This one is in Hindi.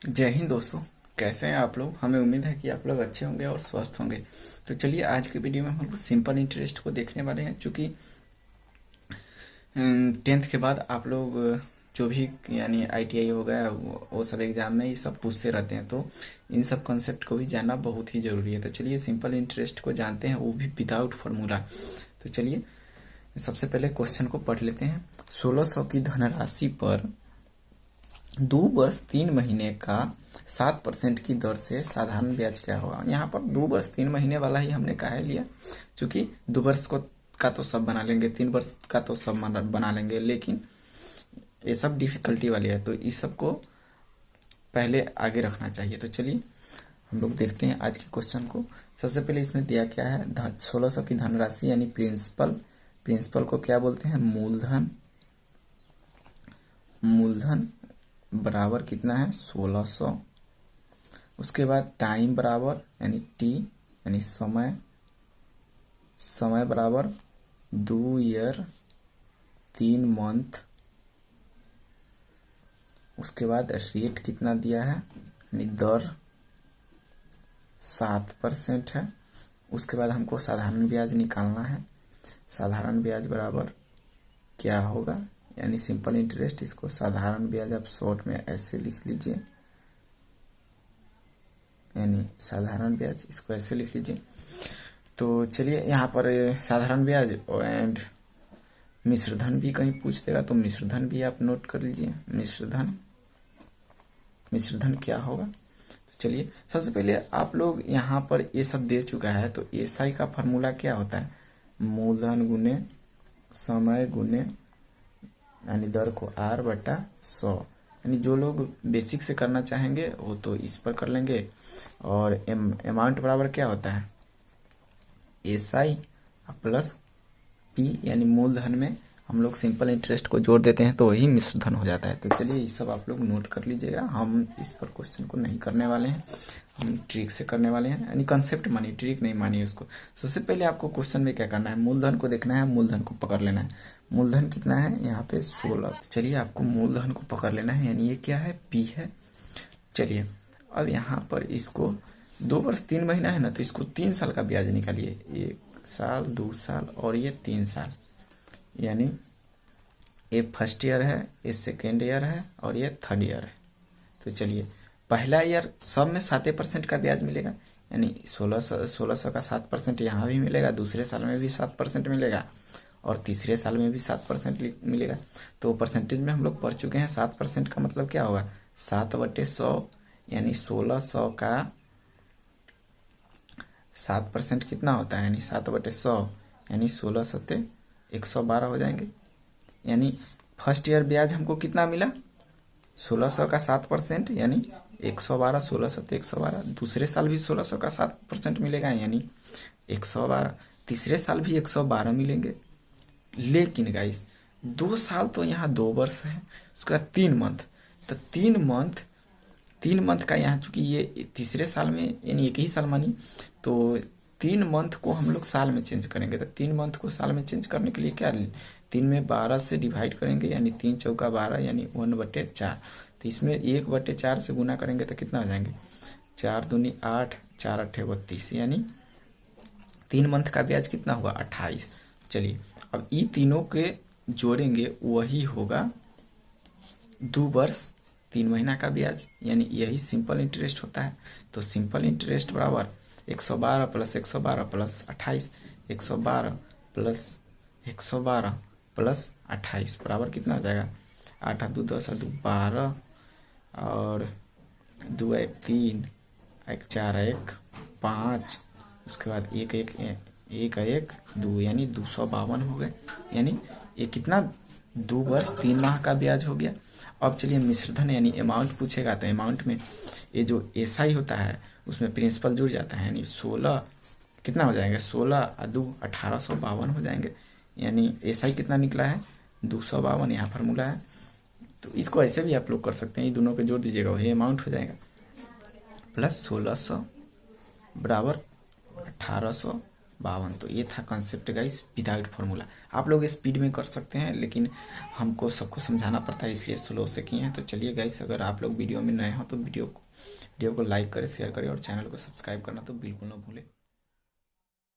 जय हिंद दोस्तों। कैसे हैं आप लोग? हमें उम्मीद है कि आप लोग अच्छे होंगे और स्वस्थ होंगे। तो चलिए आज की वीडियो में हम लोग सिंपल इंटरेस्ट को देखने वाले हैं। चूँकि 10th के बाद आप लोग जो भी यानी ITI हो गया वो सब एग्जाम में ये सब पूछते रहते हैं, तो इन सब कॉन्सेप्ट को भी जानना बहुत ही ज़रूरी है। तो चलिए सिंपल इंटरेस्ट को जानते हैं, वो भी विदाउट फार्मूला। तो चलिए सबसे पहले क्वेश्चन को पढ़ लेते हैं। 1600 की धनराशि पर 2 वर्ष 3 महीने का 7% की दर से साधारण ब्याज क्या होगा। यहाँ पर 2 वर्ष 3 महीने वाला ही हमने काहे लिया, क्योंकि 2 वर्ष को का तो सब बना लेंगे, 3 वर्ष का तो सब बना लेंगे, लेकिन ये सब डिफिकल्टी वाली है, तो इस सब को पहले आगे रखना चाहिए। तो चलिए हम लोग देखते हैं आज के क्वेश्चन को। सबसे पहले इसमें दिया क्या है, 1600 की धनराशि यानी प्रिंसिपल। प्रिंसिपल को क्या बोलते हैं? मूलधन। मूलधन बराबर कितना है? 1600। उसके बाद टाइम बराबर यानी टी यानी समय। समय बराबर 2 ईयर 3 मंथ। उसके बाद रेट कितना दिया है यानी दर 7% है। उसके बाद हमको साधारण ब्याज निकालना है। साधारण ब्याज बराबर क्या होगा यानी सिंपल इंटरेस्ट, इसको साधारण ब्याज आप शॉर्ट में ऐसे लिख लीजिए, यानी साधारण ब्याज इसको ऐसे लिख लीजिए। तो चलिए यहाँ पर साधारण ब्याज एंड मिश्रधन भी कहीं पूछ देगा, तो मिश्रधन भी आप नोट कर लीजिए। मिश्रधन मिश्रधन क्या होगा। तो चलिए सबसे पहले आप लोग यहाँ पर ये सब दे चुका है, तो SI का फॉर्मूला क्या होता है? मूलधन गुने समय गुने यानी दर को R/100। यानी जो लोग बेसिक से करना चाहेंगे वो तो इस पर कर लेंगे। और अमाउंट बराबर क्या होता है? SI प्लस P यानी मूलधन में हम लोग सिंपल इंटरेस्ट को जोड़ देते हैं तो वही मिश्रधन हो जाता है। तो चलिए ये सब आप लोग नोट कर लीजिएगा। हम इस पर क्वेश्चन को नहीं करने वाले हैं, हम ट्रिक से करने वाले हैं, यानी कंसेप्ट मानिए, ट्रिक नहीं मानिए उसको। सबसे पहले आपको क्वेश्चन में क्या करना है, मूलधन को देखना है, मूलधन को पकड़ लेना है। मूलधन कितना है यहाँ पे? 16। चलिए आपको मूलधन को पकड़ लेना है, यानी ये क्या है? P है। चलिए अब यहाँ पर इसको 2 वर्ष 3 महीना है ना, तो इसको 3 साल का ब्याज निकालिए। 1 साल 2 साल और ये 3 साल, यानी ये फर्स्ट ईयर है, ये सेकेंड ईयर है और ये थर्ड ईयर है। तो चलिए पहला ईयर सब में 7% का ब्याज मिलेगा, यानी 1600 का 7% यहाँ भी मिलेगा, दूसरे साल में भी 7% मिलेगा और तीसरे साल में भी 7% मिलेगा। तो परसेंटेज में हम लोग पढ़ चुके हैं। 7% का मतलब क्या होगा? 7/100, यानी 1600 का 7% कितना होता है? यानी 7/100 यानी 16 × 112 हो जाएंगे। यानी फर्स्ट ईयर ब्याज हमको कितना मिला? 1600 का 7% यानी 112। 16 × 112। दूसरे साल भी 1600 का 7% मिलेगा, यानी 112। तीसरे साल भी 112 मिलेंगे। लेकिन गाइस 2 साल तो यहाँ 2 वर्ष है, उसका 3 मंथ, तो 3 मंथ का यहाँ, चूंकि ये तीसरे साल में यानी एक ही साल मानी, तो 3 मंथ को हम लोग साल में चेंज करेंगे। तो 3 मंथ को साल में चेंज करने के लिए क्या, 3 में 12 से डिवाइड करेंगे, यानी 3 चौका 12 यानी 1/4। तो इसमें 1/4 से गुना करेंगे तो कितना हो जाएंगे? 4 दूनी 8, 4 8 32, यानी 3 मंथ का ब्याज कितना हुआ? 28। चलिए अब ये तीनों के जोड़ेंगे, वही होगा 2 वर्ष 3 महीना का ब्याज, यानी यही सिंपल इंटरेस्ट होता है। तो सिंपल इंटरेस्ट बराबर 112 + 112 + 28। 112 + 112 + 28 बराबर कितना हो जाएगा? 8 × 2 = 10 × 2 = 12 और 2 × 1 = 3, 1 × 4 = 1 5, उसके बाद 1 1 1 1 2, यानी 252 हो गए। यानी ये कितना? 2 वर्ष 3 माह का ब्याज हो गया। अब चलिए मिश्रधन यानी अमाउंट पूछेगा, तो अमाउंट में ये जो SI होता है उसमें प्रिंसिपल जुड़ जाता है, यानी 16 कितना हो जाएगा? 16 × 2 = 1852 हो जाएंगे। यानी SI कितना निकला है? 252, यहाँ फार्मूला है। तो इसको ऐसे भी आप लोग कर सकते हैं, ये दोनों पे जोड़ दीजिएगा, वही अमाउंट हो जाएगा। प्लस 1600 बराबर 1852। 52। तो ये था कॉन्सेप्ट गाइस विदाउट फार्मूला। आप लोग स्पीड में कर सकते हैं, लेकिन हमको सबको समझाना पड़ता है, इसलिए स्लो से किए हैं। तो चलिए गाइस, अगर आप लोग वीडियो में नए हो तो वीडियो को लाइक करें, शेयर करें और चैनल को सब्सक्राइब करना तो बिल्कुल ना भूलें।